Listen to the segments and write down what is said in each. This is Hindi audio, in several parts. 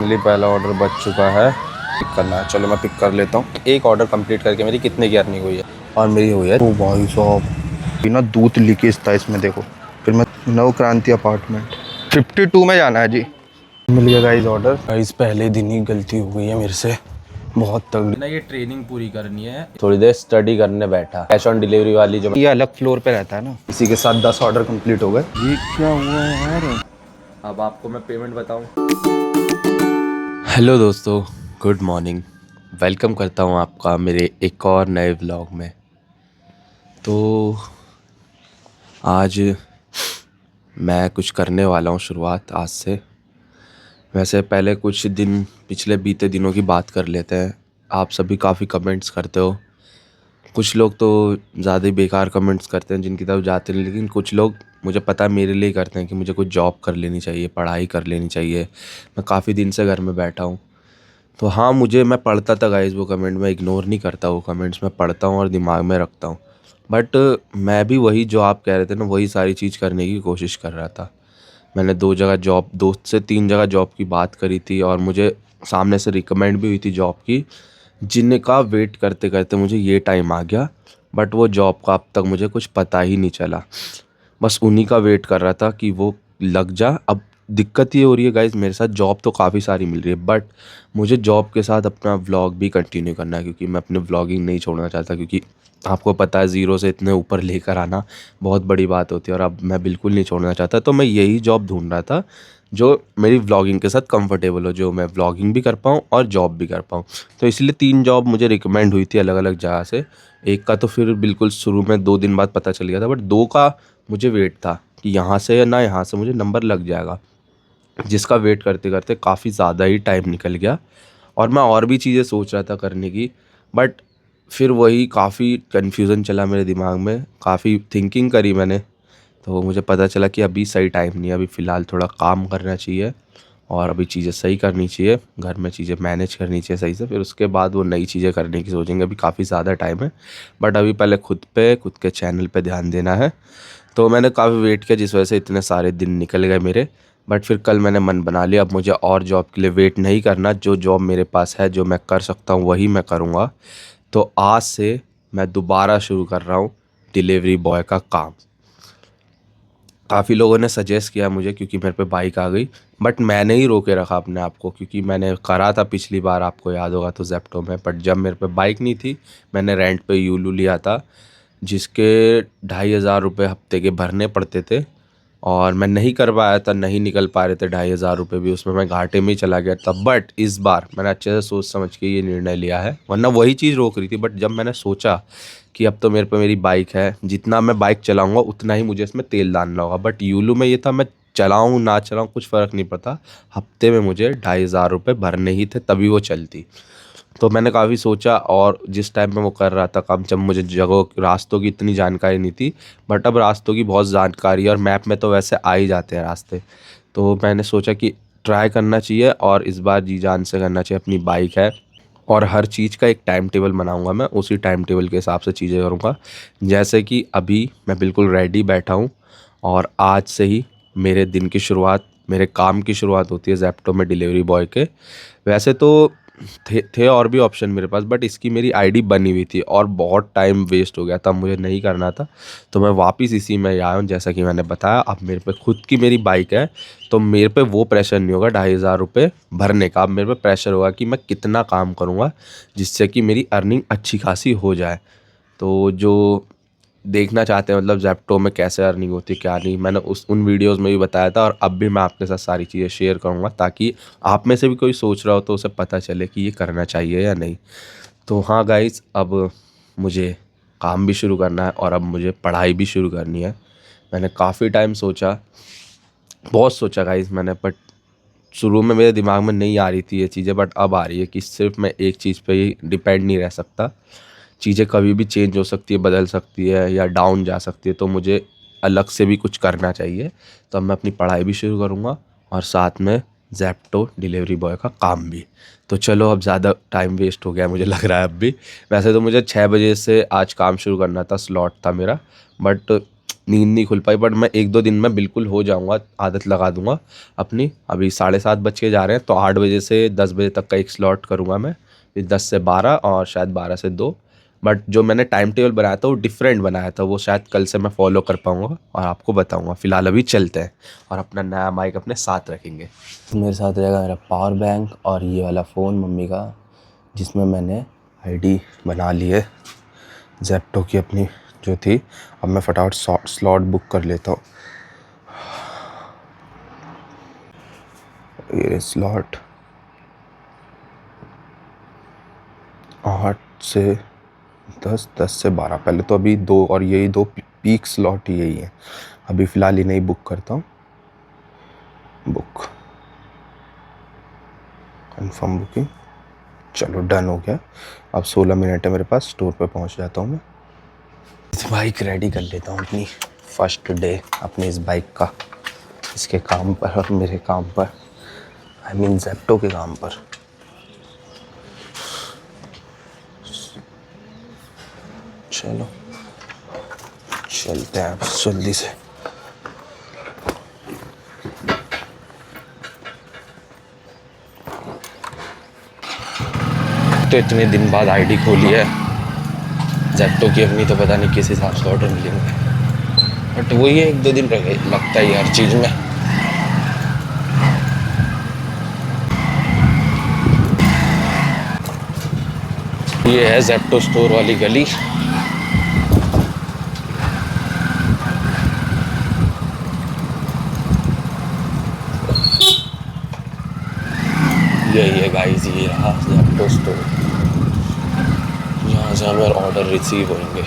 फाइनली पहला ऑर्डर बच चुका है, पिक करना है। चलो मैं पिक कर लेता हूँ। एक ऑर्डर कंप्लीट करके मेरी कितने की अर्निंग हुई है, और मेरी हुई है ओ भाई साहब बिना दूध लीकेज था इसमें, देखो। फिर मैं नव क्रांति अपार्टमेंट 52 में जाना है जी। मिल गया गाइस ऑर्डर। गाइस पहले दिन ही गलती हो गई है मेरे से, बहुत तगड़ी ना। ये ट्रेनिंग पूरी करनी है, थोड़ी देर स्टडी करने बैठा। कैश ऑन डिलीवरी वाली जो ये अलग फ्लोर पे रहता है ना, इसी के साथ 10 ऑर्डर कंप्लीट हो गए। ये क्या हुआ यार, अब आपको मैं पेमेंट बताऊं। हेलो दोस्तों, गुड मॉर्निंग। वेलकम करता हूं आपका मेरे एक और नए व्लॉग में। तो आज मैं कुछ करने वाला हूं शुरुआत आज से। वैसे पहले कुछ दिन पिछले बीते दिनों की बात कर लेते हैं। आप सभी काफ़ी कमेंट्स करते हो। कुछ लोग तो ज़्यादा ही बेकार कमेंट्स करते हैं जिनकी तरफ जाते नहीं, लेकिन कुछ लोग मुझे पता है मेरे लिए करते हैं कि मुझे कुछ जॉब कर लेनी चाहिए, पढ़ाई कर लेनी चाहिए। मैं काफ़ी दिन से घर में बैठा हूँ। तो हाँ, मैं पढ़ता था गाइस वो कमेंट, मैं इग्नोर नहीं करता वो कमेंट्स, मैं पढ़ता हूँ और दिमाग में रखता हूँ। बट मैं भी वही जो आप कह रहे थे ना, वही सारी चीज़ करने की कोशिश कर रहा था। मैंने 2 से 3 जगह जॉब की बात करी थी, और मुझे सामने से रिकमेंड भी हुई थी जॉब की, जिनका वेट करते करते मुझे ये टाइम आ गया। बट वो जॉब का अब तक मुझे कुछ पता ही नहीं चला। बस उन्हीं का वेट कर रहा था कि वो लग जा। अब दिक्कत ये हो रही है गाइस, मेरे साथ जॉब तो काफ़ी सारी मिल रही है, बट मुझे जॉब के साथ अपना व्लॉग भी कंटिन्यू करना है, क्योंकि मैं अपने व्लॉगिंग नहीं छोड़ना चाहता। क्योंकि आपको पता है ज़ीरो से इतने ऊपर लेकर आना बहुत बड़ी बात होती है, और अब मैं बिल्कुल नहीं छोड़ना चाहता। तो मैं यही जॉब ढूंढ रहा था जो मेरी व्लॉगिंग के साथ कंफर्टेबल हो, जो मैं व्लॉगिंग भी कर पाऊँ और जॉब भी कर पाऊँ। तो इसलिए 3 जॉब मुझे रिकमेंड हुई थी अलग अलग जगह से। एक का तो फिर बिल्कुल शुरू में 2 दिन बाद पता चल गया था, बट 2 का मुझे वेट था कि यहाँ से या ना यहाँ से मुझे नंबर लग जाएगा, जिसका वेट करते करते काफ़ी ज़्यादा ही टाइम निकल गया। और मैं और भी चीज़ें सोच रहा था करने की, बट फिर वही काफ़ी कन्फ्यूज़न चला मेरे दिमाग में, काफ़ी थिंकिंग करी मैंने। तो मुझे पता चला कि अभी सही टाइम नहीं है, अभी फ़िलहाल थोड़ा काम करना चाहिए और अभी चीज़ें सही करनी चाहिए, घर में चीज़ें मैनेज करनी चाहिए सही से, फिर उसके बाद वो नई चीज़ें करने की सोचेंगे। अभी काफ़ी ज़्यादा टाइम है, बट अभी पहले खुद के चैनल पे ध्यान देना है। तो मैंने काफ़ी वेट किया, जिस वजह से इतने सारे दिन निकल गए मेरे। बट फिर कल मैंने मन बना लिया, अब मुझे और जॉब के लिए वेट नहीं करना। जो जॉब मेरे पास है, जो मैं कर सकता हूँ, वही मैं करूँगा। तो आज से मैं दोबारा शुरू कर रहा हूँ डिलीवरी बॉय का काम। काफ़ी लोगों ने सजेस्ट किया मुझे, क्योंकि मेरे पे बाइक आ गई। बट मैंने ही रोके रखा अपने आप को, क्योंकि मैंने करा था पिछली बार, आपको याद होगा तो ज़ेप्टो में। बट जब मेरे पे बाइक नहीं थी, मैंने रेंट पे यूलू लिया था, जिसके 2,500 रुपये हफ्ते के भरने पड़ते थे। और मैं नहीं कर पाया था, नहीं निकल पा रहे थे 2,500 रुपये भी, उसमें मैं घाटे में ही चला गया था। बट इस बार मैंने अच्छे से सोच समझ के ये निर्णय लिया है, वरना वही चीज़ रोक रही थी। बट जब मैंने सोचा कि अब तो मेरे पे मेरी बाइक है, जितना मैं बाइक चलाऊँगा उतना ही मुझे इसमें तेल डालना होगा। बट यूलू में ये था, मैं चलाऊँ ना चलाऊँ कुछ फ़र्क नहीं पड़ता, हफ्ते में मुझे 2,500 रुपये भरने ही थे, तभी वो चलती। तो मैंने काफ़ी सोचा, और जिस टाइम पे वो कर रहा था काम, जब मुझे जगह रास्तों की इतनी जानकारी नहीं थी, बट अब रास्तों की बहुत जानकारी है, और मैप में तो वैसे आ ही जाते हैं रास्ते। तो मैंने सोचा कि ट्राई करना चाहिए, और इस बार जी जान से करना चाहिए। अपनी बाइक है, और हर चीज़ का एक टाइम टेबल बनाऊंगा मैं, उसी टाइम टेबल के हिसाब से चीज़ें करूँगा। जैसे कि अभी मैं बिल्कुल रेडी बैठा हूँ, और आज से ही मेरे दिन की शुरुआत, मेरे काम की शुरुआत होती है ज़ेप्टो में डिलीवरी बॉय के। वैसे तो थे और भी ऑप्शन मेरे पास, बट इसकी मेरी आईडी बनी हुई थी, और बहुत टाइम वेस्ट हो गया था, मुझे नहीं करना था। तो मैं वापस इसी में आया हूँ। जैसा कि मैंने बताया, अब मेरे पे खुद की मेरी बाइक है, तो मेरे पे वो प्रेशर नहीं होगा 2,500 रुपये भरने का। अब मेरे पे प्रेशर होगा कि मैं कितना काम करूँगा, जिससे कि मेरी अर्निंग अच्छी खासी हो जाए। तो जो देखना चाहते हैं मतलब ज़ेप्टो में कैसे अर्निंग होती है क्या नहीं, मैंने उन वीडियोस में भी बताया था, और अब भी मैं आपके साथ सारी चीज़ें शेयर करूँगा, ताकि आप में से भी कोई सोच रहा हो तो उसे पता चले कि ये करना चाहिए या नहीं। तो हाँ गाइस, अब मुझे काम भी शुरू करना है, और अब मुझे पढ़ाई भी शुरू करनी है। मैंने काफ़ी टाइम सोचा, बहुत सोचा गाइस मैंने, बट शुरू में मेरे दिमाग में नहीं आ रही थी ये चीज़ें, बट अब आ रही है कि सिर्फ मैं एक चीज़ पे ही डिपेंड नहीं रह सकता। चीज़ें कभी भी चेंज हो सकती है, बदल सकती है, या डाउन जा सकती है, तो मुझे अलग से भी कुछ करना चाहिए। तो अब मैं अपनी पढ़ाई भी शुरू करूँगा, और साथ में ज़ेप्टो डिलीवरी बॉय का काम भी। तो चलो, अब ज़्यादा टाइम वेस्ट हो गया मुझे लग रहा है अब भी। वैसे तो मुझे 6 बजे से आज काम शुरू करना था, स्लॉट था मेरा, बट नींद नहीं खुल पाई, बट मैं 1-2 दिन में बिल्कुल हो जाऊँगा, आदत लगा दूँगा अपनी। अभी 7:30 बज के जा रहे हैं, तो 8 बजे से 10 बजे तक का एक स्लॉट करूँगा मैं, फिर 10 से 12 और शायद 12 से 2। बट जो मैंने टाइम टेबल बनाया था वो डिफरेंट बनाया था, वो शायद कल से मैं फॉलो कर पाऊँगा और आपको बताऊँगा। फिलहाल अभी चलते हैं और अपना नया माइक अपने साथ रखेंगे। मेरे साथ रहेगा मेरा पावर बैंक और ये वाला फ़ोन मम्मी का, जिसमें मैंने आईडी बना ली है ज़ेप्टो की अपनी जो थी। अब मैं फटाफट स्लॉट बुक कर लेता हूँ। ये स्लॉट 8 से 10, 10 से 12, पहले तो अभी 2 और यही 2 पीक स्लॉट ही यही है। अभी फ़िलहाल ही नहीं बुक करता हूँ। बुक, कंफर्म बुकिंग, चलो डन हो गया। अब 16 मिनट है मेरे पास, स्टोर पे पहुँच जाता हूँ मैं। इस बाइक रेडी कर लेता हूँ अपनी, फर्स्ट डे अपनी इस बाइक का, इसके काम पर और मेरे काम पर, आई मीन ज़ेप्टो के काम पर। चलो चलते हैं जल्दी से। तो इतने दिन बाद आईडी खोली है ज़ेप्टो की अपनी, तो पता नहीं किस हिसाब से ऑर्डर मिलेंगे, बट वही है 1-2 दिन लगता है हर चीज़ में। ये है ज़ेप्टो स्टोर वाली गली। यही है गाइस, ये रहा ज़ेप्टो स्टोर, यहाँ से हमें ऑर्डर रिसीव होंगे।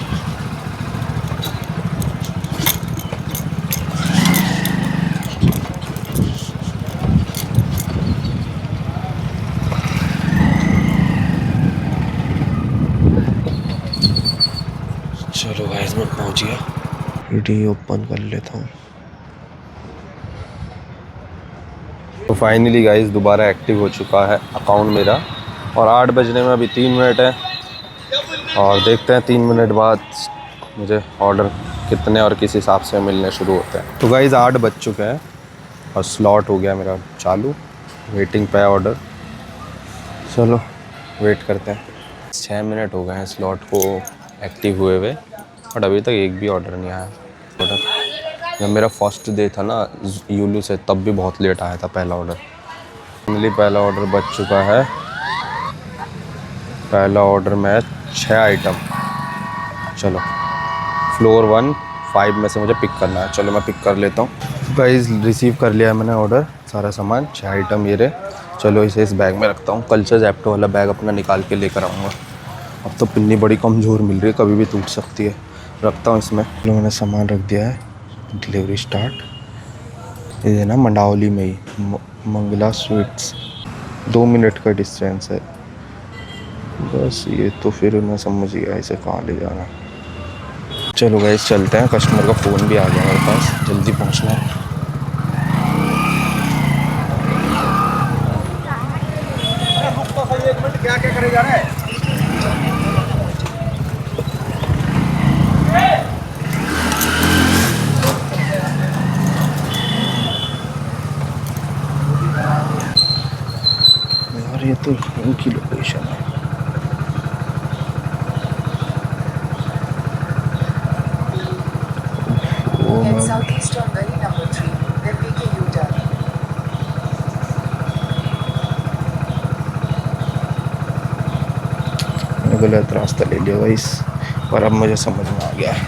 चलो गाइस मैं पहुँच गया, आईडी ओपन कर लेता हूँ। तो फाइनली गाइस दोबारा एक्टिव हो चुका है अकाउंट मेरा, और 8 बजने में अभी 3 मिनट है, और देखते हैं 3 मिनट बाद मुझे ऑर्डर कितने और किस हिसाब से मिलने शुरू होते हैं। तो गाइस 8 बज चुके हैं और स्लॉट हो गया मेरा चालू, वेटिंग पे है ऑर्डर। चलो वेट करते हैं। 6 मिनट हो गए हैं स्लॉट को एक्टिव हुए हुए, बट अभी तक एक भी ऑर्डर नहीं आया। ऑर्डर जब मेरा फर्स्ट डे था ना यूलू से, तब भी बहुत लेट आया था पहला ऑर्डर। फाइनली पहला ऑर्डर बच चुका है। पहला ऑर्डर में 6 आइटम। चलो फ्लोर 1 5 में से मुझे पिक करना है, चलो मैं पिक कर लेता हूँ। गाइस रिसीव कर लिया है मैंने ऑर्डर, सारा सामान 6 आइटम ये रहे। चलो इसे इस बैग में रखता हूँ, कल से ज़ेप्टो वाला बैग अपना निकाल के लेकर आऊँगा। अब तो पिन्नी बड़ी कमज़ोर मिल रही है, कभी भी टूट सकती है। रखता हूँ इसमें। चलो मैंने सामान रख दिया है, डिलीवरी स्टार्ट। ये है ना मंडावली में ही मंगला स्वीट्स, 2 मिनट का डिस्टेंस है बस। ये तो फिर मैं समझ गया इसे कहाँ ले जाना। चलो गाइस चलते हैं, कस्टमर का फ़ोन भी आ गया मेरे पास, जल्दी पहुँचना है। क्या क्या करे जा रहा है? यार ये तो यहीं की लोकेशन है। Southeast on Gully number 3, then make a U-turn. मैंने गलत रास्ता ले लिया गाइस, पर अब मुझे समझ में आ गया है।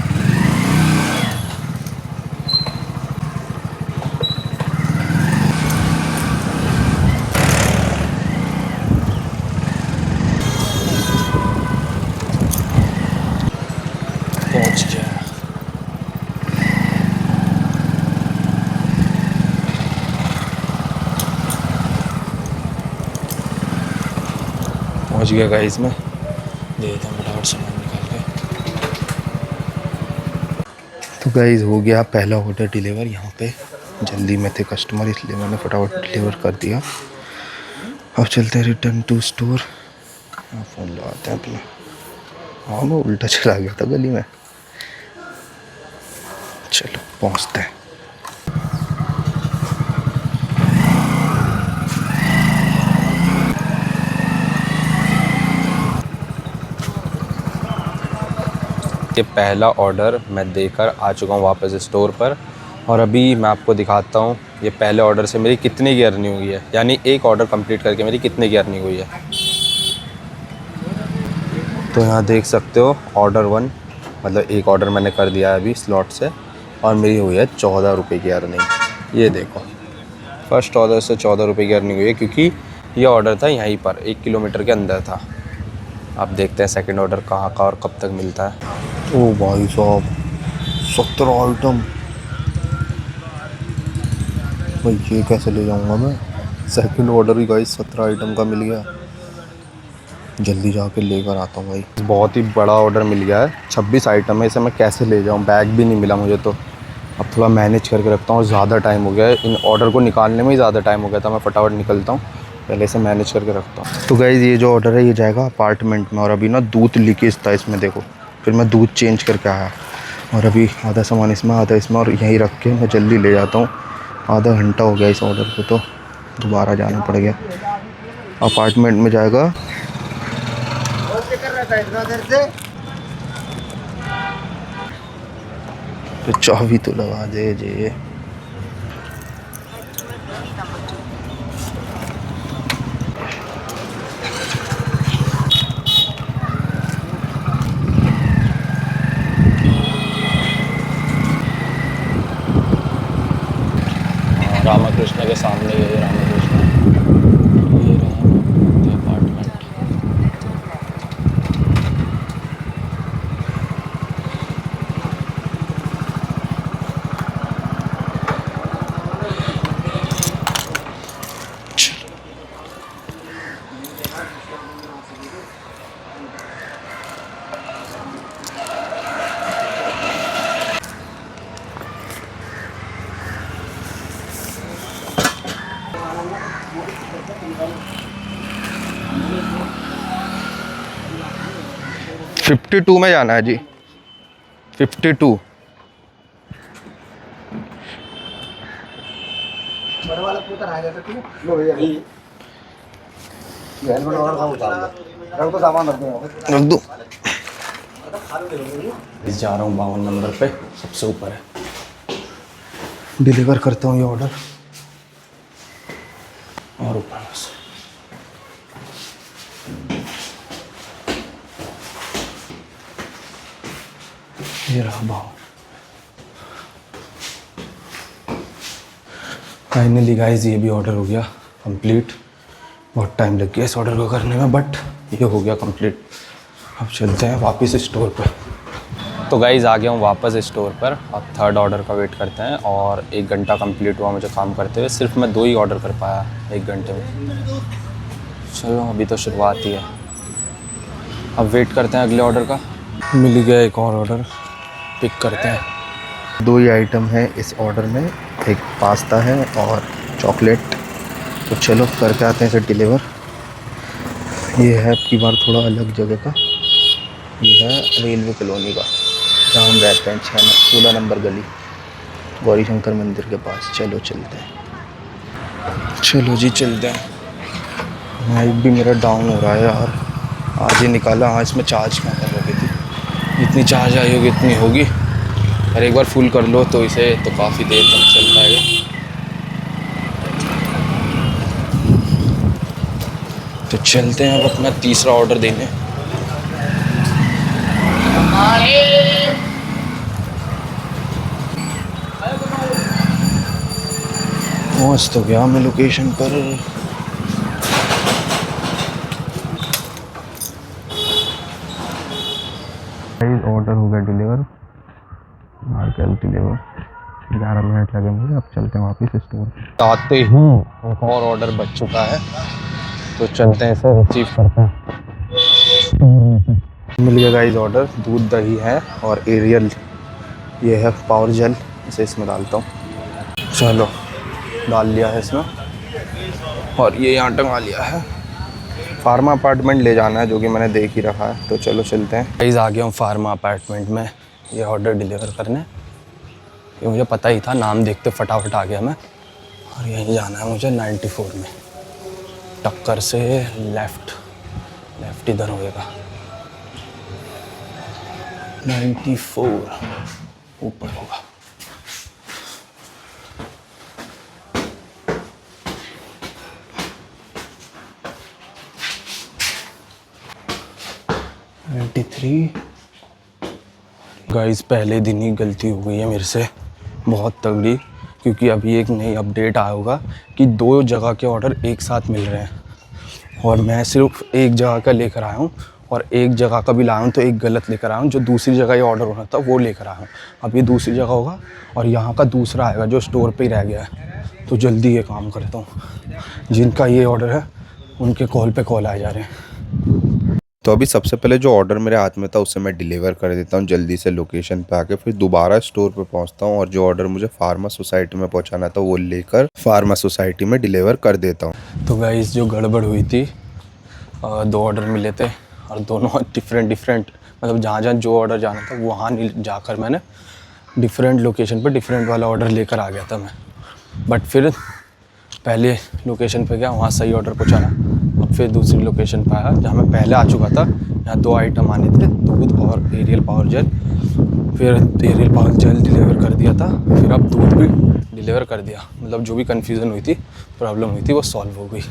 पहुंच गया। पहुंच गया गाइस, मैं देता हूँ फटाफट सामान निकाल के। तो गाइस हो गया पहला ऑर्डर डिलीवर। यहाँ पे जल्दी में थे कस्टमर, इसलिए मैंने फटाफट डिलीवर कर दिया। अब चलते हैं रिटर्न टू स्टोर। फ़ोन लगाते हैं अपना। हाँ मैं उल्टा चला गया था गली में। चलो पहुंचते हैं। ये पहला ऑर्डर मैं देकर आ चुका हूँ वापस स्टोर पर, और अभी मैं आपको दिखाता हूँ ये पहले ऑर्डर से मेरी कितनी की अर्निंग हुई है, यानी एक ऑर्डर कंप्लीट करके मेरी कितने की अर्निंग हुई है। तो यहाँ देख सकते हो ऑर्डर 1, मतलब एक ऑर्डर मैंने कर दिया है अभी स्लॉट से, और मेरी हुई है 14 रुपये की अर्निंग। ये देखो फर्स्ट ऑर्डर से 14 रुपये की अर्निंग हुई है, क्योंकि ये ऑर्डर था यहीं पर 1 किलोमीटर के अंदर था। आप देखते हैं सेकंड ऑर्डर कहाँ का और कब तक मिलता है। ओ भाई साहब 17 आइटम, भाई ये कैसे ले जाऊंगा मैं। सेकंड ऑर्डर भी गाइस 17 आइटम का मिल गया, जल्दी जाके लेकर आता हूँ भाई। बहुत ही बड़ा ऑर्डर मिल गया है, 26 आइटम है, इसे मैं कैसे ले जाऊँ, बैग भी नहीं मिला मुझे। तो अब थोड़ा मैनेज करके रखता हूँ, ज़्यादा टाइम हो गया है इन ऑर्डर को निकालने में ही ज़्यादा टाइम हो गया था। मैं फटाफट निकलता हूँ, पहले से मैनेज करके रखता हूँ। तो गाइस ये जो ऑर्डर है ये जाएगा अपार्टमेंट में, और अभी ना दूध लीकेज था इसमें देखो, फिर मैं दूध चेंज करके आया, और अभी आधा सामान इसमें आधा इसमें, और यहीं रख के मैं जल्दी ले जाता हूँ। आधा घंटा हो गया इस ऑर्डर को, तो दोबारा जाना पड़ गया। अपार्टमेंट में जाएगा। तो चाबी तो लगा दे जे। रामाकृष्ण के सामने ये रामाकृष्ण, ये रहा अपार्टमेंट। फिफ्टी 52 में जाना है जी, 52। रख दो। जा रहा हूँ 52 नंबर पे, सबसे ऊपर है। डिलीवर करता हूँ ये ऑर्डर, और ऊपर बस। ये रहा 52। फाइनली गाइस ये भी ऑर्डर हो गया कंप्लीट। बहुत टाइम लग गया इस ऑर्डर को करने में, बट ये हो गया कंप्लीट। अब चलते हैं वापस स्टोर पर। तो गाइस आ गया हूँ वापस स्टोर पर। अब थर्ड ऑर्डर का वेट करते हैं, और 1 घंटा कंप्लीट हुआ मुझे काम करते हुए। सिर्फ मैं 2 ही ऑर्डर कर पाया 1 घंटे में। चलो अभी तो शुरुआत ही है, अब वेट करते हैं अगले ऑर्डर का। मिल गया एक और ऑर्डर, पिक करते हैं। 2 ही आइटम है इस ऑर्डर में, एक पास्ता है और चॉकलेट। तो चलो करके आते हैं इसे डिलीवर। ये है अब की बार थोड़ा अलग जगह का, ये है रेलवे कॉलोनी का, जहाँ हम रहते हैं, 16 नंबर गली, गौरी शंकर मंदिर के पास। चलो चलते हैं, चलो जी चलते हैं। माइक भी मेरा डाउन हो रहा है यार, आज ही निकाला। हाँ इसमें चार्ज कहाँ कर रखी थी, जितनी चार्ज आई होगी इतनी होगी, और एक बार फुल कर लो तो इसे तो काफ़ी देर तक चल पाएगा। तो चलते हैं अब अपना तीसरा ऑर्डर देने। पहुँच तो गया मैं लोकेशन पर। ऑर्डर हो गया डिलीवर, डिलीवर 11 मिनट लगे मुझे। अब चलते हैं वापस स्टोर। आते ही एक और ऑर्डर बच चुका है, तो चलते हैं इसे रिसीव करते हैं। मिल गया गाइस ऑर्डर, दूध दही है और एरियल ये है पावर जेल, इसे इसमें डालता हूँ। चलो डाल लिया है इसमें, और ये यहाँ टंगा लिया है। फार्मा अपार्टमेंट ले जाना है, जो कि मैंने देख ही रखा है। तो चलो चलते हैं गाइस। आ गया हूँ फार्मा अपार्टमेंट में ये ऑर्डर डिलीवर करने। ये मुझे पता ही था, नाम देखते फटाफट आ गया मैं। और यहीं जाना है मुझे 94 में, टक्कर से लेफ़्ट, लेफ़्ट इधर होएगा 94 ऊपर होगा। गाइस पहले दिन ही गलती हो गई है मेरे से बहुत तगड़ी, क्योंकि अभी एक नई अपडेट आया होगा कि 2 जगह के ऑर्डर एक साथ मिल रहे हैं और मैं सिर्फ एक जगह का लेकर आया हूँ और एक जगह का भी लाया हूँ तो एक गलत लेकर आया हूँ। जो दूसरी जगह ये ऑर्डर होना था वो लेकर आया हूँ। अब ये दूसरी जगह होगा और यहाँ का दूसरा आएगा जो स्टोर पे ही रह गया है। तो जल्दी ये काम करता हूँ, जिनका ये ऑर्डर है उनके कॉल पे कॉल आ जा रहे हैं। तो अभी सबसे पहले जो ऑर्डर मेरे हाथ में था उसे मैं डिलीवर कर देता हूँ जल्दी से लोकेशन पे आके, फिर दोबारा स्टोर पे पहुँचता हूँ और जो ऑर्डर मुझे फार्मा सोसाइटी में पहुँचाना था वो लेकर फार्मा सोसाइटी में डिलीवर कर देता हूँ। तो गाइस जो गड़बड़ हुई थी, 2 ऑर्डर मिले थे और दोनों डिफरेंट मतलब जहाँ जहाँ जो ऑर्डर जाना था वहाँ नहीं जाकर मैंने डिफरेंट लोकेशन पर डिफरेंट वाला ऑर्डर लेकर आ गया था मैं। बट फिर पहले लोकेशन पे गया, वहाँ सही ऑर्डर पहुँचाना। अब फिर दूसरी लोकेशन पे आया जहाँ मैं पहले आ चुका था। यहाँ 2 आइटम आने थे, दूध और एरियल पावर जेल। फिर एरियल पावर जेल डिलीवर कर दिया था, फिर अब दूध भी डिलीवर कर दिया। मतलब जो भी कन्फ्यूज़न हुई थी, प्रॉब्लम हुई थी, वो सॉल्व हो गई।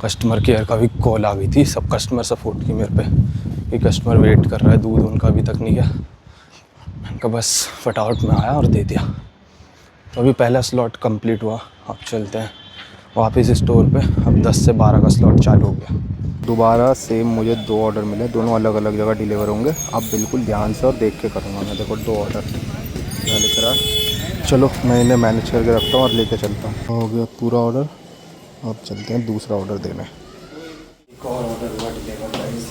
कस्टमर केयर का भी कॉल आ गई थी, सब कस्टमर सपोर्ट की मेरे पे कि कस्टमर वेट कर रहा है, दूध उनका अभी तक नहीं गया। उनका बस फटाफट में आया और दे दिया। तो अभी पहला स्लॉट कंप्लीट हुआ, अब चलते हैं वापस स्टोर पे। अब 10 से 12 का स्लॉट चालू हो गया। दोबारा सेम मुझे 2 ऑर्डर मिले, दोनों अलग अलग जगह डिलीवर होंगे। अब बिल्कुल ध्यान से और देख के करूँगा मैं। देखो 2 ऑर्डर मैं लिख रहा, चलो मैं इन्हें मैनेज करके रखता हूँ और लेके चलता हूँ। हो गया पूरा ऑर्डर, अब चलते हैं दूसरा ऑर्डर देने। एक और ऑर्डर हुआ डिलीवर गाइस,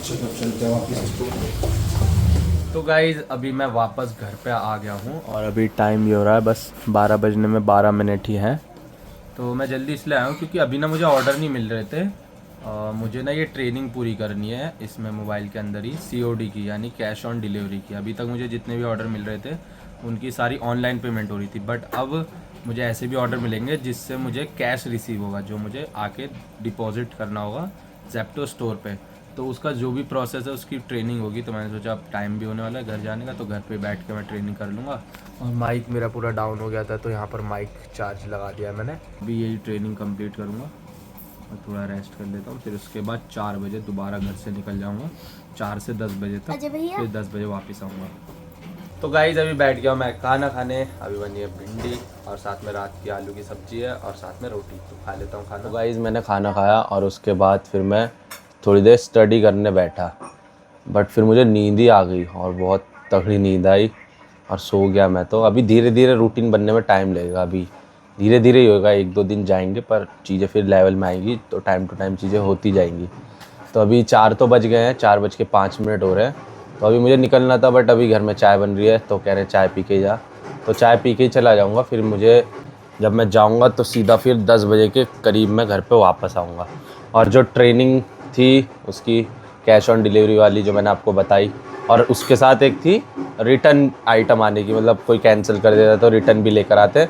चलो चलते हैं वापस स्टोर। तो गाइज़ अभी मैं वापस घर पे आ गया हूँ और अभी टाइम ये हो रहा है बस 12 बजने में 12 मिनट ही हैं। तो मैं जल्दी इसलिए आया हूँ क्योंकि अभी ना मुझे ऑर्डर नहीं मिल रहे थे। मुझे ना ये ट्रेनिंग पूरी करनी है इसमें मोबाइल के अंदर ही, COD की यानी कैश ऑन डिलीवरी की। अभी तक मुझे जितने भी ऑर्डर मिल रहे थे उनकी सारी ऑनलाइन पेमेंट हो रही थी, बट अब मुझे ऐसे भी ऑर्डर मिलेंगे जिससे मुझे कैश रिसीव होगा, जो मुझे आके डिपॉजिट करना होगा ज़ेप्टो स्टोर पे। तो उसका जो भी प्रोसेस है उसकी ट्रेनिंग होगी। तो मैंने सोचा अब टाइम भी होने वाला है घर जाने का, तो घर पे बैठ के मैं ट्रेनिंग कर लूँगा। और माइक मेरा पूरा डाउन हो गया था तो यहाँ पर माइक चार्ज लगा दिया है मैंने। अभी यही ट्रेनिंग कंप्लीट करूँगा और थोड़ा रेस्ट कर लेता हूँ। फिर उसके बाद 4 बजे दोबारा घर से निकल जाऊँगा, 4 से 10 बजे तक, फिर 10 बजे वापस आऊँगा। तो गाइस अभी बैठ गया मैं खाना खाने। अभी बनी है भिंडी और साथ में रात की आलू की सब्ज़ी है और साथ में रोटी। तो खा लेता हूँ खाना। तो गाइस मैंने खाना खाया और उसके बाद फिर मैं थोड़ी देर स्टडी करने बैठा, बट फिर मुझे नींद ही आ गई और बहुत तगड़ी नींद आई और सो गया मैं। तो अभी धीरे धीरे रूटीन बनने में टाइम लगेगा, अभी धीरे धीरे ही होगा, 1-2 दिन जाएंगे पर चीज़ें फिर लेवल में आएंगी तो टाइम टू टाइम चीज़ें होती जाएंगी। तो अभी 4 तो बज गए हैं, 4:05 हो रहे हैं। तो अभी मुझे निकलना था बट अभी घर में चाय बन रही है तो कह रहे हैं चाय पी के जा, तो चाय पी के ही चला जाऊँगा। फिर मुझे जब मैं जाऊँगा तो सीधा फिर 10 बजे के करीब मैं घर पे वापस आऊँगा। और जो ट्रेनिंग थी उसकी कैश ऑन डिलीवरी वाली जो मैंने आपको बताई, और उसके साथ एक थी रिटर्न आइटम आने की, मतलब कोई कैंसिल कर देता तो रिटर्न भी लेकर आते।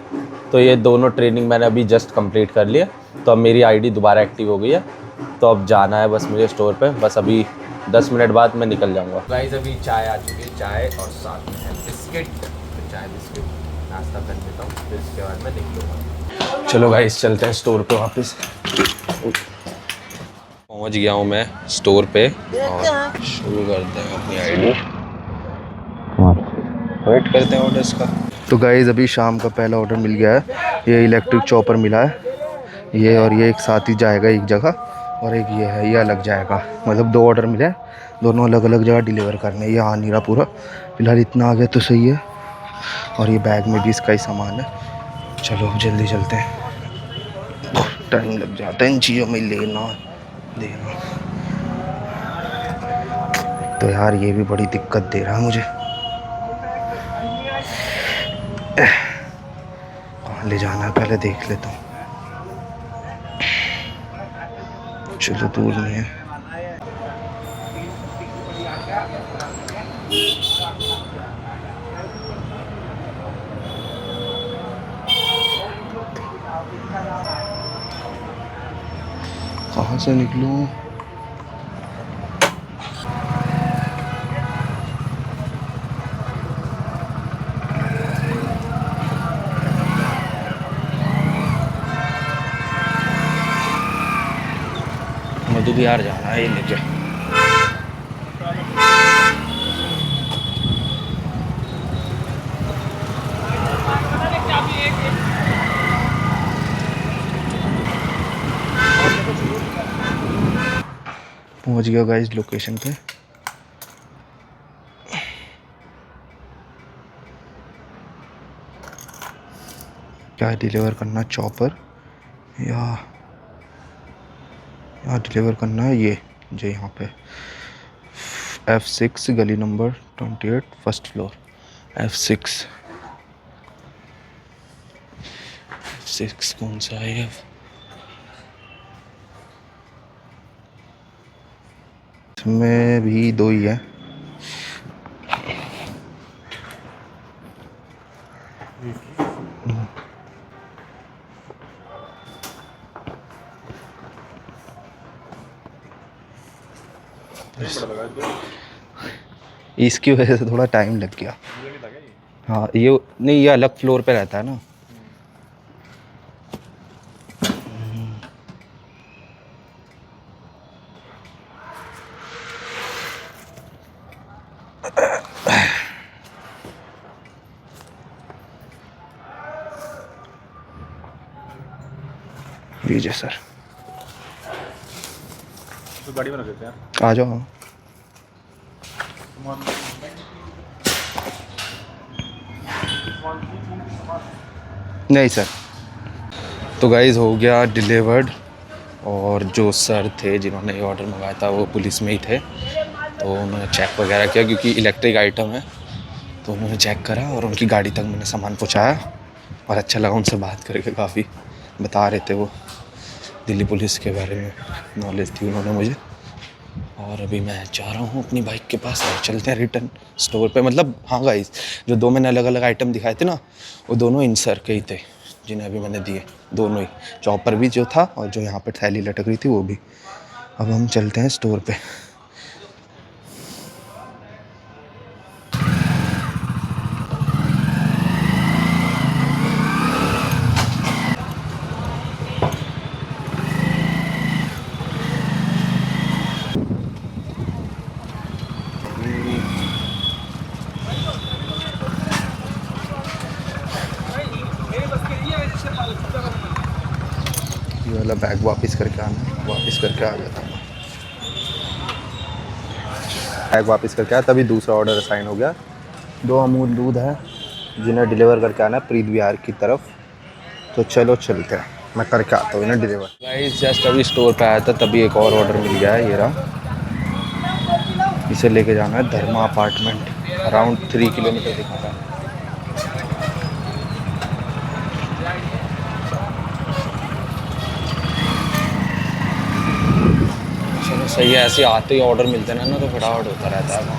तो ये दोनों ट्रेनिंग मैंने अभी जस्ट कंप्लीट कर लिया। तो अब मेरी आईडी दोबारा एक्टिव हो गई है। तो अब जाना है बस मुझे स्टोर पे, बस अभी 10 मिनट बाद मैं निकल जाऊँगा। गाइस अभी चाय आ चुकी है, चाय और साथ में है बिस्किट। तो चाय बिस्किट नाश्ता कर लेता हूँ, फिर इसके बाद मैं निकलूँगा। चलो गाइस चलते हैं स्टोर पे वापस। पहुंच गया हूं मैं स्टोर पे और शुरू करते हैं अपनी आईडी, वेट करते हैं ऑर्डर्स का। तो गाइस अभी शाम का पहला ऑर्डर मिल गया है, ये इलेक्ट्रिक चॉपर मिला है ये, और ये एक साथ ही जाएगा एक जगह, और एक ये है ये अलग जाएगा। मतलब 2 ऑर्डर मिले, दोनों अलग अलग जगह डिलीवर करने। ये आ नहीं रहा पूरा, फिलहाल इतना आ गया तो सही है। और ये बैग में भी इसका ही सामान है। चलो अब जल्दी चलते हैं, टाइम लग जाता है इन चीज़ों में लेना देना। तो यार ये भी बड़ी दिक्कत दे रहा है मुझे, कहाँ ले जाना है पहले देख लेता हूँ। चलो दूर नहीं है। कहाँ से निकलूं? मधु बिहार जाना है ये लेके। पहुंच गया गाइस लोकेशन पे। क्या डिलीवर करना, चॉपर या डिलीवर करना है ये जो यहाँ पे F6 गली नंबर 28 फर्स्ट फ्लोर। F6 कौन सा है ये? इसमें भी दो ही है। इसकी वजह से थोड़ा टाइम लग गया। हाँ ये नहीं, ये अलग फ्लोर पे रहता है ना। लीजिए सर, तो गाड़ी बना देते हैं। आ जाओ। नहीं सर। तो गाइस हो गया डिलीवर्ड, और जो सर थे जिन्होंने ये ऑर्डर मंगाया था वो पुलिस में ही थे, तो उन्होंने चेक वगैरह किया क्योंकि इलेक्ट्रिक आइटम है, तो उन्होंने चेक करा और उनकी गाड़ी तक मैंने सामान पहुंचाया। और अच्छा लगा उनसे बात करके, काफ़ी बता रहे थे वो, दिल्ली पुलिस के बारे में नॉलेज थी उन्होंने मुझे। और अभी मैं जा रहा हूँ अपनी बाइक के पास और चलते हैं रिटर्न स्टोर पे। मतलब हाँ गाइस, जो दो मैंने अलग अलग आइटम दिखाए थे ना, वो दोनों इन सर के ही थे जिन्हें अभी मैंने दिए, दोनों ही। चॉपर भी जो था और जो यहाँ पे थैली लटक रही थी वो भी। अब हम चलते हैं स्टोर पे। ये वाला बैग वापस करके आना, वापस करके आ जाता हूँ। बैग वापस करके आया तभी दूसरा ऑर्डर असाइन हो गया। 2 अमूल दूध है जिन्हें डिलीवर करके आना है प्रीत विहार की तरफ। तो चलो चलते हैं, मैं करके आता हूँ इन्हें डिलीवर। गाइस जस्ट अभी स्टोर पे आया था तभी एक और ऑर्डर मिल गया है, ये रहा। इसे लेके जाना है धर्मा अपार्टमेंट, अराउंड 3 किलोमीटर दिखा था। चलो सही है, ऐसे आते ही ऑर्डर मिलते हैं ना तो फटाफट होता रहता है काम।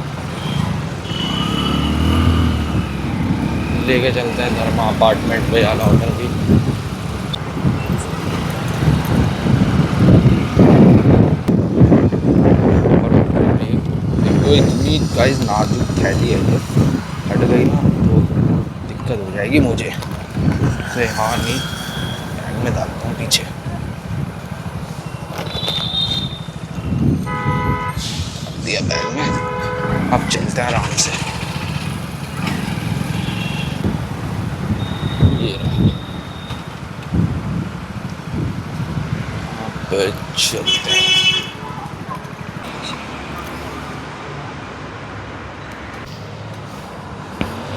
लेके चलते हैं धर्मा अपार्टमेंट पे वाला ऑर्डर भी। तो इतनी गाइस नाजुक थैली है, ये हट गई ना तो दिक्कत हो जाएगी मुझे। से हाँ नहीं, बैग में डालता हूँ पीछे। दिया बैग में, अब चलते हैं आराम से। ये रहा, अब चलते हैं।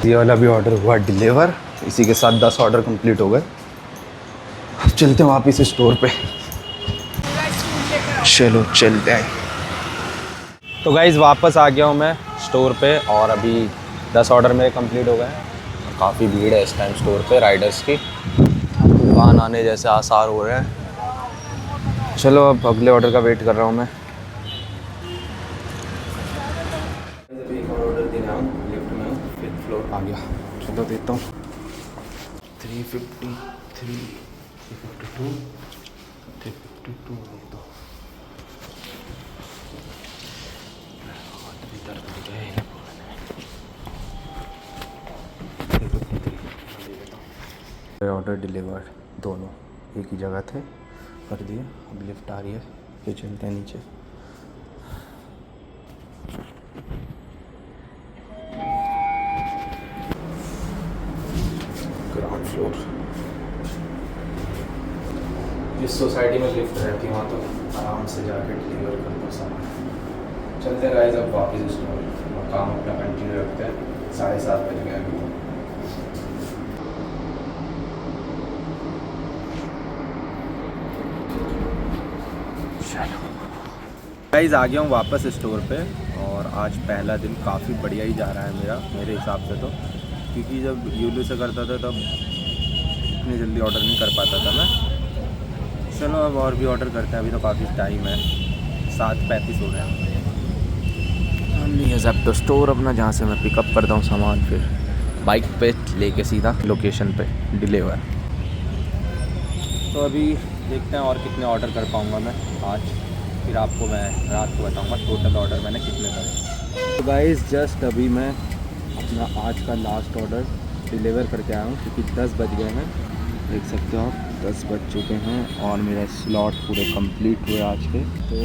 ये वाला भी ऑर्डर हुआ डिलीवर, इसी के साथ 10 ऑर्डर कंप्लीट हो गए। अब चलते हैं वापस स्टोर पे। चलो चलते हैं। तो गाइज़ वापस आ गया हूँ मैं स्टोर पे, और अभी 10 ऑर्डर मेरे कंप्लीट हो गए हैं। काफ़ी भीड़ है इस टाइम स्टोर पे राइडर्स की, दुकान आने जैसे आसार हो रहे हैं। चलो अब अगले ऑर्डर का वेट कर रहा हूँ मैं। अभी एक और ऑर्डर देना हूँ, लिफ्ट में 5th फ्लोर आ गया। चलो देता हूँ। 353 352 352 तो हाथ भी दर्द हो गए हैं। ऑर्डर डिलीवर्ड दोनों एक ही जगह थे, कर दिए। अब लिफ्ट आ रही है, ये चलते हैं नीचे। Ground floor. जिस सोसाइटी में लिफ्ट रहती है वहाँ तो आराम से जाके डिलीवर कर दो सामान। चलते रहे जब वापस स्टोर, काम अपना कंटिन्यू रखते हैं। 7:30 बज गए अभी तो। गाइस आ गया हूँ वापस स्टोर पे, और आज पहला दिन काफ़ी बढ़िया ही जा रहा है मेरे हिसाब से तो, क्योंकि जब यूलू से करता था तब इतनी जल्दी ऑर्डर नहीं कर पाता था मैं। चलो अब और भी ऑर्डर करते हैं, अभी तो काफ़ी टाइम है, 7:35 हो गया। नहीं है ज़ेप्टो स्टोर अपना, जहाँ से मैं पिकअप करता हूँ सामान, फिर बाइक पे लेके सीधा लोकेशन पे डिलीवर। तो अभी देखते हैं और कितने ऑर्डर कर पाऊँगा मैं आज, फिर आपको मैं रात को बताऊंगा टोटल ऑर्डर मैंने कितने करे। तो गाइस जस्ट अभी मैं अपना आज का लास्ट ऑर्डर डिलीवर करके आया हूँ, क्योंकि 10 बज गए हैं, देख सकते हो आप 10 बज चुके हैं और मेरा स्लॉट पूरे कंप्लीट हुए आज के। तो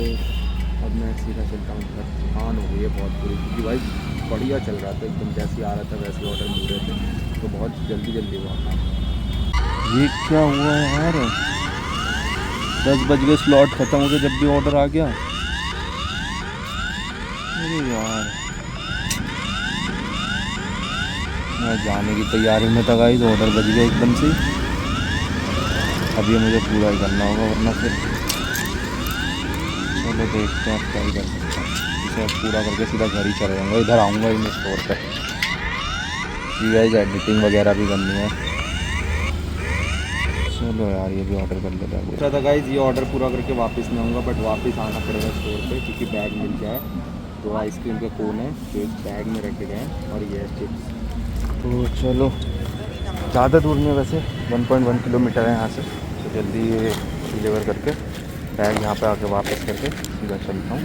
अब मैं सीधा चलता हूँ घर। थकान हो गई है बहुत पूरी, क्योंकि भाई बढ़िया चल रहा था एकदम, जैसे आ रहा था वैसे ऑर्डर मिल रहे थे, तो बहुत जल्दी हुआ था। ये क्या हुआ है यार, 10 बज गए, स्लॉट ख़त्म हो गया जब भी ऑर्डर आ गया। अरे यार मैं जाने की तैयारी में था गाइस, ऑर्डर बज गया एकदम से। अब ये मुझे पूरा ही करना होगा, वरना फिर चलो देखते हैं क्या ही कर सकते हैं। इसे अब पूरा करके सीधा घर ही चला जाऊँगा, इधर आऊँगा ही मैं स्टोर पर। गाइस एडिटिंग वगैरह भी करनी है। चलो यार ये भी ऑर्डर कर लेता है। अच्छा था गाइज, ये ऑर्डर पूरा करके वापस में आऊँगा, बट वापस आना पड़ेगा स्टोर पे, क्योंकि बैग मिल गया है। 2 आइसक्रीम के कोन है जो इस बैग में रखे गए हैं, और ये है चिप्स। तो चलो ज़्यादा दूर नहीं है वैसे, 1.1 किलोमीटर है यहाँ से, तो जल्दी ये डिलीवर करके बैग यहाँ पे आके वापस करके सीधा चलता हूँ।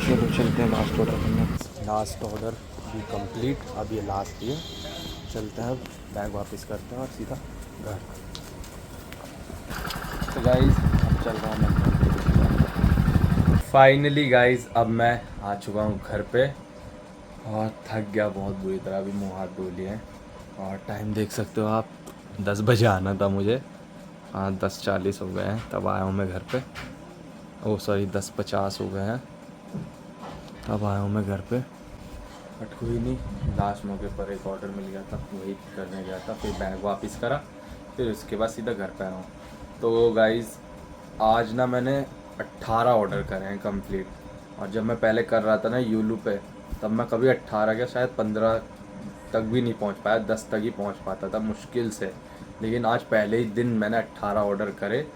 चलो चलते हैं लास्ट ऑर्डर करने। लास्ट ऑर्डर भी कंप्लीट, अब ये लास्ट ही है। चलते हैं, अब बैग वापस करते हैं और सीधा घर। तो गाइस अब चल रहा हूँ मैं। फाइनली गाइस अब मैं आ चुका हूँ घर पे, और थक गया बहुत बुरी तरह। अभी मुँह हाथ धो लिए हैं, और टाइम देख सकते हो आप, 10 बजे आना था मुझे, हाँ 10:40 हो गए हैं, तब आया हूँ मैं घर पे। ओ सॉरी 10:50 हो गए हैं, तब आया हूँ मैं घर पे। बट कोई नहीं, लास्ट मौके पर एक ऑर्डर मिल गया था, वही करने गया था, फिर बैग वापस करा, फिर उसके बाद सीधा घर पे आया हूँ। तो गाइज़ आज ना मैंने 18 ऑर्डर करे हैं कंप्लीट, और जब मैं पहले कर रहा था ना यूलू पे, तब मैं कभी 18 क्या शायद 15 तक भी नहीं पहुँच पाया, 10 तक ही पहुँच पाता था मुश्किल से। लेकिन आज पहले ही दिन मैंने 18 ऑर्डर करे,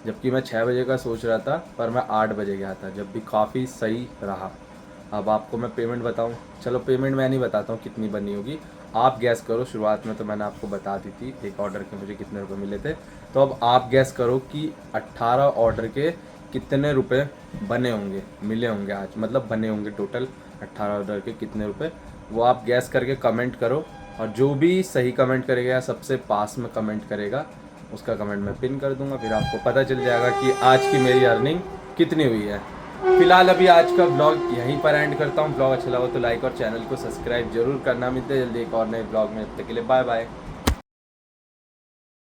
जबकि मैं 6 बजे का सोच रहा था, पर मैं 8 बजे गया था, जब भी काफ़ी सही रहा। अब आपको मैं पेमेंट बताऊं, चलो पेमेंट मैं नहीं बताता हूँ कितनी बनी होगी, आप गैस करो। शुरुआत में तो मैंने आपको बता दी थी एक ऑर्डर के मुझे कितने रुपए मिले थे, तो अब आप गैस करो कि 18 ऑर्डर के कितने रुपए बने होंगे, मिले होंगे आज, मतलब बने होंगे टोटल 18 ऑर्डर के कितने रुपए, वो आप गैस करके कमेंट करो। और जो भी सही कमेंट करेगा या सबसे पास में कमेंट करेगा, उसका कमेंट मैं पिन कर दूंगा, फिर आपको पता चल जाएगा कि आज की मेरी अर्निंग कितनी हुई है। फिलहाल अभी आज का ब्लॉग यहीं पर एंड करता हूँ। ब्लॉग अच्छा लगा तो लाइक और चैनल को सब्सक्राइब जरूर करना। मिलते हैं जल्दी एक और नए ब्लॉग में, तब तक के लिए बाय बाय।